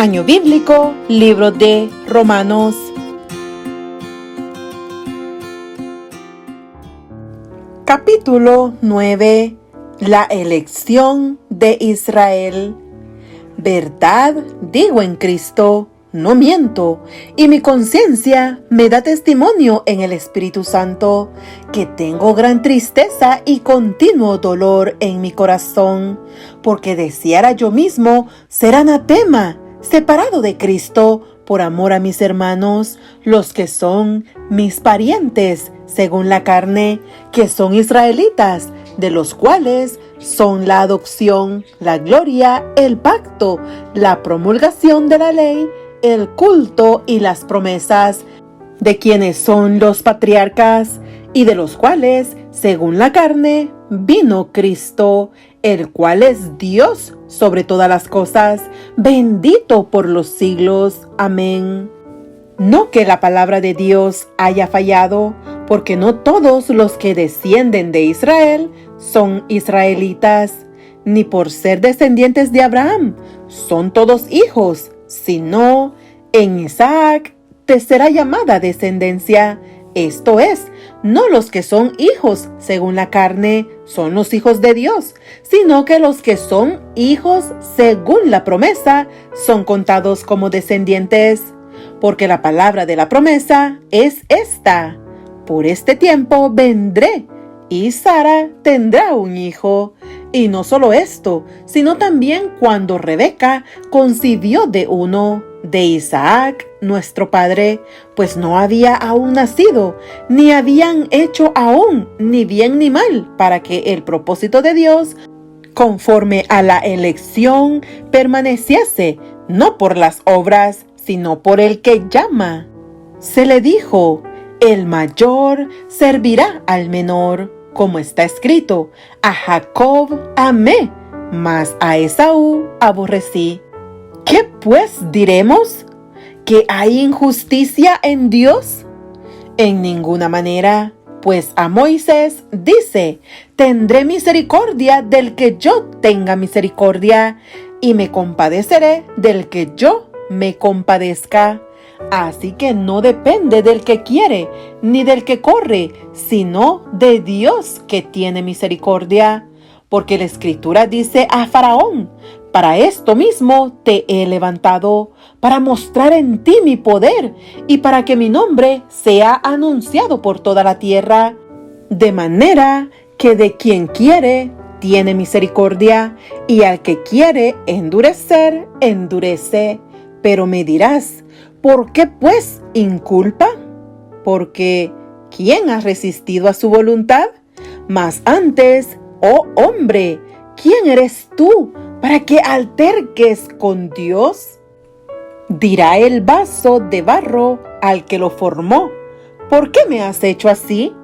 Año Bíblico, Libro de Romanos. Capítulo 9. La elección de Israel. Verdad digo en Cristo, no miento, y mi conciencia me da testimonio en el Espíritu Santo, que tengo gran tristeza y continuo dolor en mi corazón, porque deseara yo mismo ser anatema, separado de Cristo, por amor a mis hermanos, los que son mis parientes, según la carne, que son israelitas, de los cuales son la adopción, la gloria, el pacto, la promulgación de la ley, el culto y las promesas, de quienes son los patriarcas, y de los cuales, según la carne, vino Cristo, el cual es Dios sobre todas las cosas, bendito por los siglos. Amén. No que la palabra de Dios haya fallado, porque no todos los que descienden de Israel son israelitas, ni por ser descendientes de Abraham son todos hijos, sino en Isaac te será llamada descendencia. Esto es, no los que son hijos según la carne son los hijos de Dios, sino que los que son hijos según la promesa son contados como descendientes. Porque la palabra de la promesa es esta: por este tiempo vendré, y Sara tendrá un hijo. Y no solo esto, sino también cuando Rebeca concibió de uno, de Isaac, nuestro padre, pues no había aún nacido, ni habían hecho aún ni bien ni mal, para que el propósito de Dios, conforme a la elección, permaneciese, no por las obras, sino por el que llama. Se le dijo: el mayor servirá al menor, como está escrito: a Jacob amé, mas a Esaú aborrecí. ¿Qué pues diremos? ¿Que hay injusticia en Dios? En ninguna manera, pues a Moisés dice: tendré misericordia del que yo tenga misericordia, y me compadeceré del que yo me compadezca. Así que no depende del que quiere, ni del que corre, sino de Dios que tiene misericordia. Porque la Escritura dice a Faraón: para esto mismo te he levantado, para mostrar en ti mi poder, y para que mi nombre sea anunciado por toda la tierra. De manera que de quien quiere, tiene misericordia, y al que quiere endurecer, endurece. Pero me dirás: ¿por qué pues inculpa? Porque ¿quién ha resistido a su voluntad? Mas antes, oh hombre, ¿quién eres tú para que alterques con Dios? Dirá el vaso de barro al que lo formó: ¿por qué me has hecho así?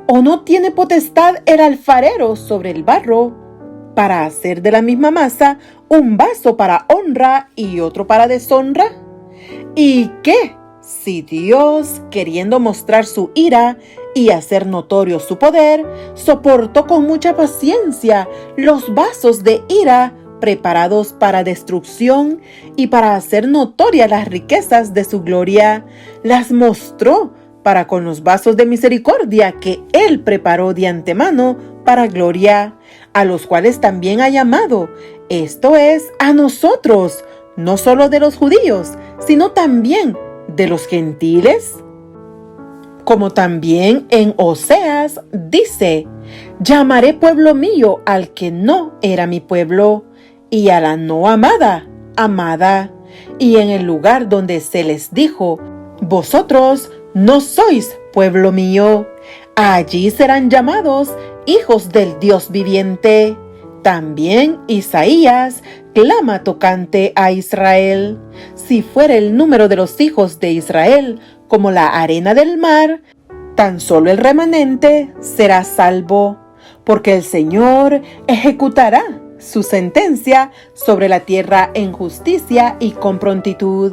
¿O no tiene potestad el alfarero sobre el barro para hacer de la misma masa un vaso para honra y otro para deshonra? ¿Y qué si Dios, queriendo mostrar su ira y hacer notorio su poder, soportó con mucha paciencia los vasos de ira preparados para destrucción, y para hacer notorias las riquezas de su gloria, las mostró para con los vasos de misericordia que Él preparó de antemano para gloria, a los cuales también ha llamado, esto es, a nosotros, no solo de los judíos, sino también de los gentiles? Como también en Oseas dice: llamaré pueblo mío al que no era mi pueblo, y a la no amada, amada. Y en el lugar donde se les dijo: vosotros no sois pueblo mío, allí serán llamados hijos del Dios viviente. También Isaías clama tocante a Israel: si fuera el número de los hijos de Israel como la arena del mar, tan solo el remanente será salvo, porque el Señor ejecutará su sentencia sobre la tierra en justicia y con prontitud.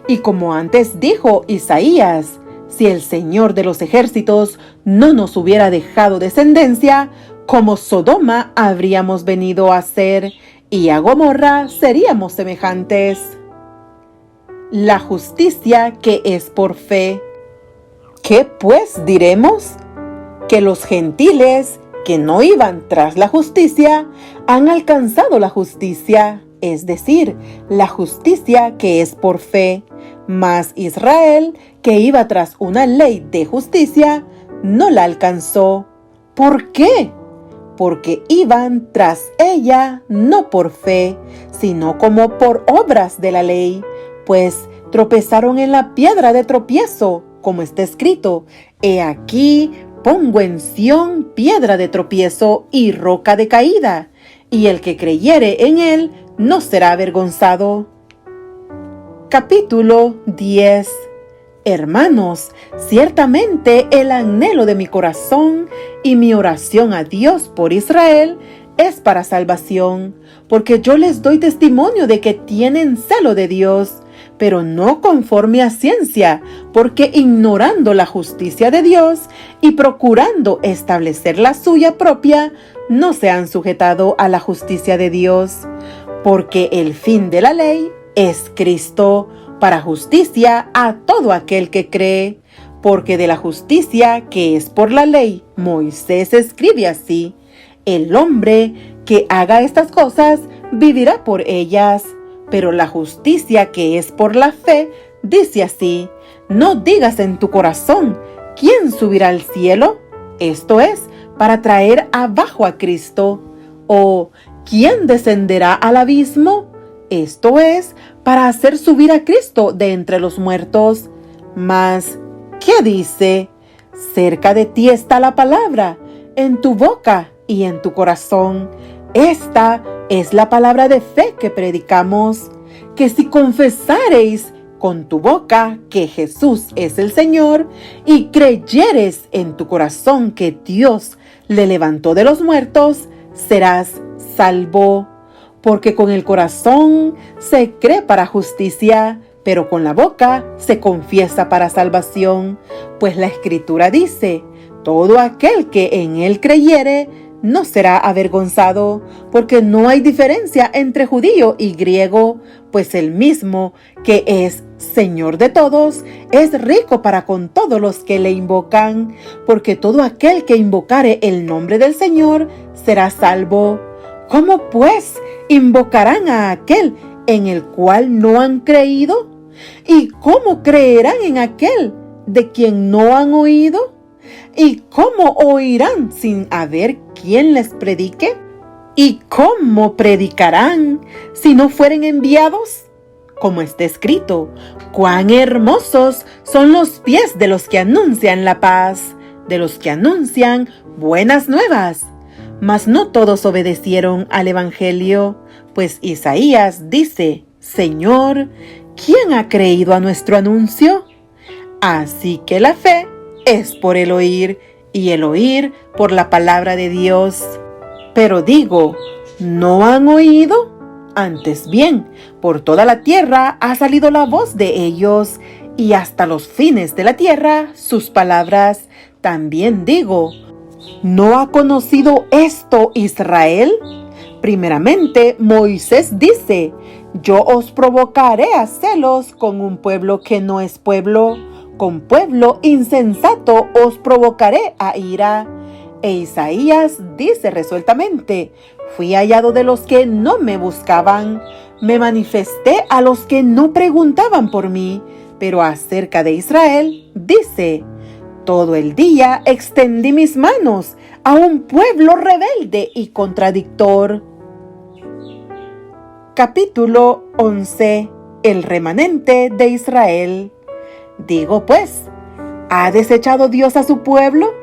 Y como antes dijo Isaías: si el Señor de los ejércitos no nos hubiera dejado descendencia, como Sodoma habríamos venido a ser, y a Gomorra seríamos semejantes. la justicia que es por fe. ¿Qué pues diremos? Que los gentiles que no iban tras la justicia han alcanzado la justicia, es decir, la justicia que es por fe. Mas Israel, que iba tras una ley de justicia, no la alcanzó. ¿Por qué? Porque iban tras ella no por fe, sino como por obras de la ley, pues tropezaron en la piedra de tropiezo, como está escrito: He aquí pongo en Sión piedra de tropiezo y roca de caída, y el que creyere en él no será avergonzado. Capítulo 10. Hermanos, ciertamente el anhelo de mi corazón y mi oración a Dios por Israel es para salvación, porque yo les doy testimonio de que tienen celo de Dios, pero no conforme a ciencia, porque ignorando la justicia de Dios y procurando establecer la suya propia, no se han sujetado a la justicia de Dios, porque el fin de la ley es Cristo, para justicia a todo aquel que cree, porque de la justicia que es por la ley, Moisés escribe así: el hombre que haga estas cosas vivirá por ellas. Pero la justicia que es por la fe dice así: no digas en tu corazón, ¿quién subirá al cielo? Esto es, para traer abajo a Cristo. O ¿quién descenderá al abismo? Esto es, para hacer subir a Cristo de entre los muertos. Mas, ¿qué dice? Cerca de ti está la palabra, en tu boca y en tu corazón. Esta es la palabra de fe que predicamos, que si confesareis con tu boca que Jesús es el Señor y creyeres en tu corazón que Dios le levantó de los muertos, serás salvo. Porque con el corazón se cree para justicia, pero con la boca se confiesa para salvación. Pues la Escritura dice: todo aquel que en él creyere no será avergonzado, porque no hay diferencia entre judío y griego, pues el mismo que es Señor de todos es rico para con todos los que le invocan, porque todo aquel que invocare el nombre del Señor será salvo. ¿Cómo pues invocarán a aquel en el cual no han creído? ¿Y cómo creerán en aquel de quien no han oído? ¿Y cómo oirán sin haber quien les predique? ¿Y cómo predicarán si no fueren enviados? Como está escrito: cuán hermosos son los pies de los que anuncian la paz, de los que anuncian buenas nuevas. Mas no todos obedecieron al evangelio, pues Isaías dice: Señor, ¿quién ha creído a nuestro anuncio? Así que la fe es por el oír, y el oír por la palabra de Dios. Pero digo, ¿no han oído? Antes bien, por toda la tierra ha salido la voz de ellos, y hasta los fines de la tierra sus palabras. También digo, ¿no ha conocido esto Israel? Primeramente, Moisés dice: yo os provocaré a celos con un pueblo que no es pueblo, con pueblo insensato os provocaré a ira. E Isaías dice resueltamente: fui hallado de los que no me buscaban, me manifesté a los que no preguntaban por mí. Pero acerca de Israel dice: todo el día extendí mis manos a un pueblo rebelde y contradictor. Capítulo 11. El remanente de Israel. Digo pues, ¿ha desechado Dios a su pueblo?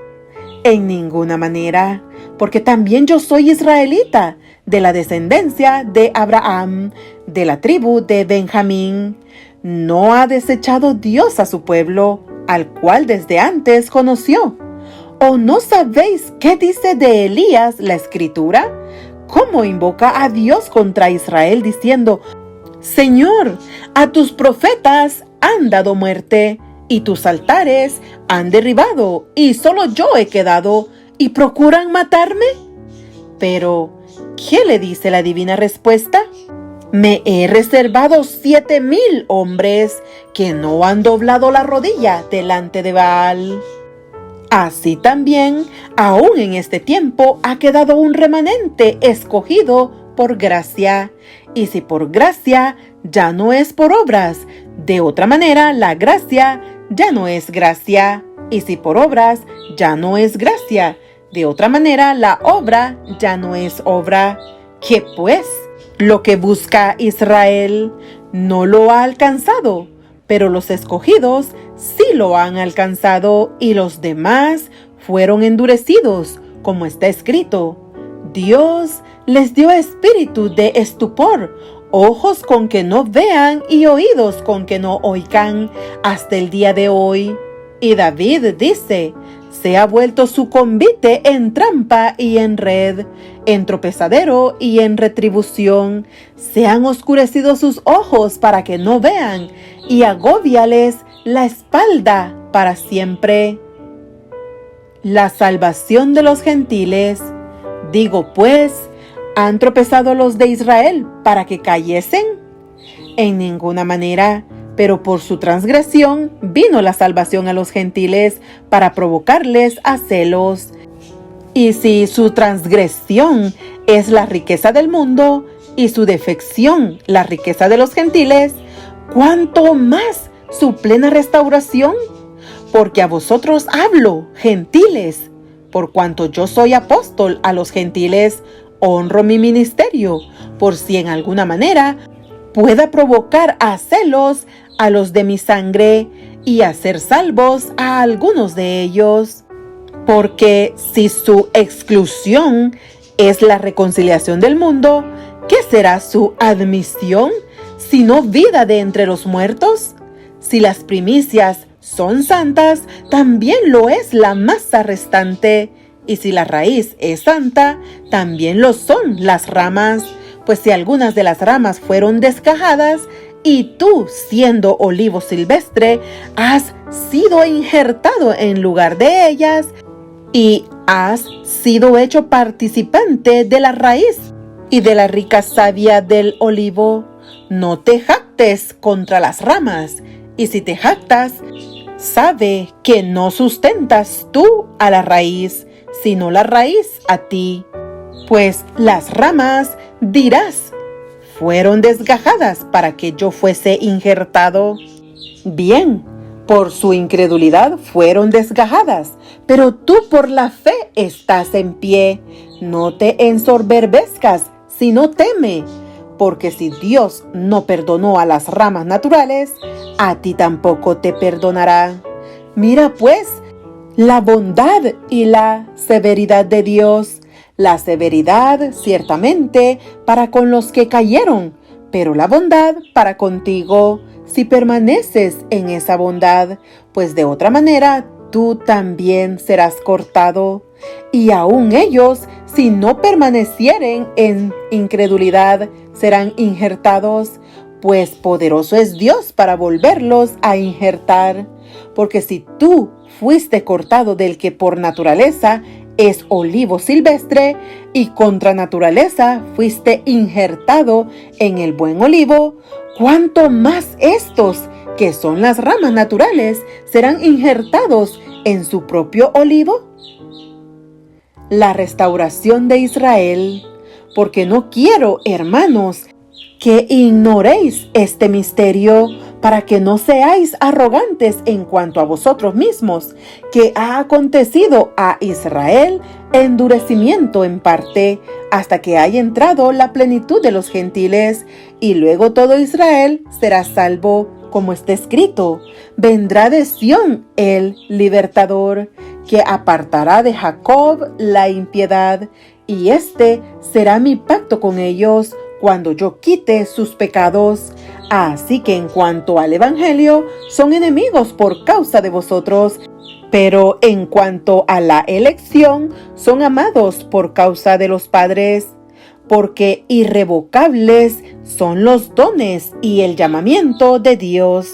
En ninguna manera, porque también yo soy israelita, de la descendencia de Abraham, de la tribu de Benjamín. ¿No ha desechado Dios a su pueblo, al cual desde antes conoció? ¿O no sabéis qué dice de Elías la Escritura? ¿Cómo invoca a Dios contra Israel diciendo: Señor, a tus profetas han dado muerte, y tus altares han derribado, y solo yo he quedado, y procuran matarme? Pero, ¿qué le dice la divina respuesta? Me he reservado 7,000 hombres que no han doblado la rodilla delante de Baal. Así también, aún en este tiempo, ha quedado un remanente escogido por gracia. Y si por gracia, ya no es por obras. De otra manera, la gracia ya no es gracia. Y si por obras, ya no es gracia. De otra manera, la obra ya no es obra. ¿Qué pues? Lo que busca Israel no lo ha alcanzado, pero los escogidos sí lo han alcanzado y los demás fueron endurecidos, como está escrito. Dios les dio espíritu de estupor, ojos con que no vean y oídos con que no oigan, hasta el día de hoy. Y David dice: se ha vuelto su convite en trampa y en red, en tropezadero y en retribución. Se han oscurecido sus ojos para que no vean, y agóbiales la espalda para siempre. La salvación de los gentiles. Digo pues, ¿han tropezado los de Israel para que cayesen? En ninguna manera. Pero por su transgresión vino la salvación a los gentiles para provocarles a celos. Y si su transgresión es la riqueza del mundo y su defección la riqueza de los gentiles, ¿cuánto más su plena restauración? Porque a vosotros hablo, gentiles, por cuanto yo soy apóstol a los gentiles, honro mi ministerio, por si en alguna manera pueda provocar a celos a los de mi sangre y hacer salvos a algunos de ellos. Porque si su exclusión es la reconciliación del mundo, ¿qué será su admisión, sino vida de entre los muertos? Si las primicias son santas, también lo es la masa restante, y si la raíz es santa, también lo son las ramas. Pues si algunas de las ramas fueron desgajadas, y tú, siendo olivo silvestre, has sido injertado en lugar de ellas, y has sido hecho participante de la raíz y de la rica savia del olivo. No te jactes contra las ramas, y si te jactas, sabe que no sustentas tú a la raíz, sino la raíz a ti. Pues las ramas, dirás, fueron desgajadas para que yo fuese injertado. Bien, por su incredulidad fueron desgajadas, pero tú por la fe estás en pie. No te ensoberbezcas, sino teme, porque si Dios no perdonó a las ramas naturales, a ti tampoco te perdonará. Mira pues la bondad y la severidad de Dios. La severidad, ciertamente, para con los que cayeron, pero la bondad para contigo, si permaneces en esa bondad, pues de otra manera tú también serás cortado. Y aun ellos, si no permanecieren en incredulidad, serán injertados, pues poderoso es Dios para volverlos a injertar. Porque si tú fuiste cortado del que por naturaleza es olivo silvestre, y contra naturaleza fuiste injertado en el buen olivo, ¿cuánto más estos, que son las ramas naturales, serán injertados en su propio olivo? La restauración de Israel. Porque no quiero, hermanos, que ignoréis este misterio, para que no seáis arrogantes en cuanto a vosotros mismos, que ha acontecido a Israel endurecimiento en parte, hasta que haya entrado la plenitud de los gentiles, y luego todo Israel será salvo, como está escrito: vendrá de Sión el libertador, que apartará de Jacob la impiedad, y este será mi pacto con ellos, cuando yo quite sus pecados. Así que en cuanto al Evangelio, son enemigos por causa de vosotros, pero en cuanto a la elección, son amados por causa de los padres, porque irrevocables son los dones y el llamamiento de Dios.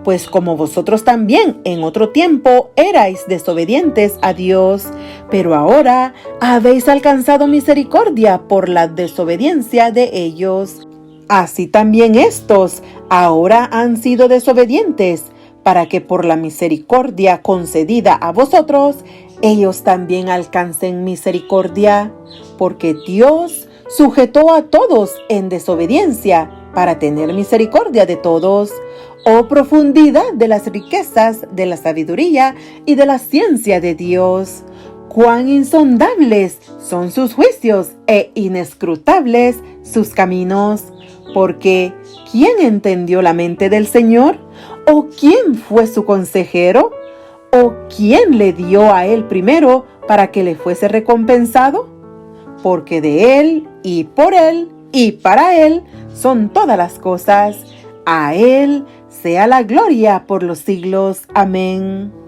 Pues como vosotros también en otro tiempo erais desobedientes a Dios, pero ahora habéis alcanzado misericordia por la desobediencia de ellos. así también estos ahora han sido desobedientes, para que por la misericordia concedida a vosotros, ellos también alcancen misericordia, porque Dios sujetó a todos en desobediencia para tener misericordia de todos. Oh profundidad de las riquezas, de la sabiduría y de la ciencia de Dios. Cuán insondables son sus juicios e inescrutables sus caminos. Porque, ¿quién entendió la mente del Señor? ¿O quién fue su consejero? ¿O quién le dio a él primero para que le fuese recompensado? Porque de él, y por él, y para él son todas las cosas. A él sea la gloria por los siglos. Amén.